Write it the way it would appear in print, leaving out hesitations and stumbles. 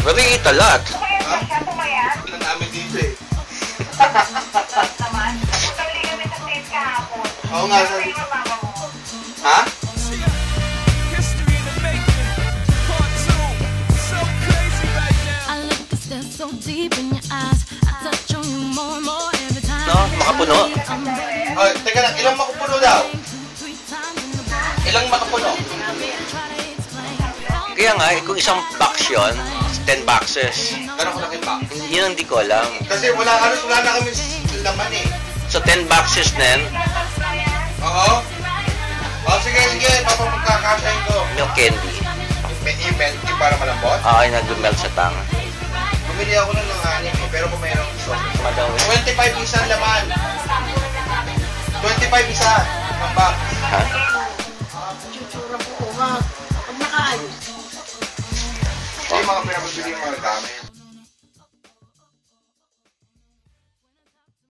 But we eat a lot. Ilan namin dito eh. Oo nga. Ha? No, makapuno. Oh, teka lang, ilang makapuno daw? Ilang makapuno? Kaya nga, kung isang box yun, 10 boxes. Gano'n ko laki pa? Yun ang di ko alam. Kasi wala na kami laman eh. So 10 boxes din, Oo. Oh, sige, papapagkakasahin ko. milk candy. Yung milk tea para malambot? Ay, nag-melt sa tang. Bumili ako ng anim eh, pero kung mayroong gusto. Madaw. 25 isa laman. 25 isa. Ang box. Ha? Chuchura po nga. Pag nakaayos. Yung mga pinapabili yung mga gamit.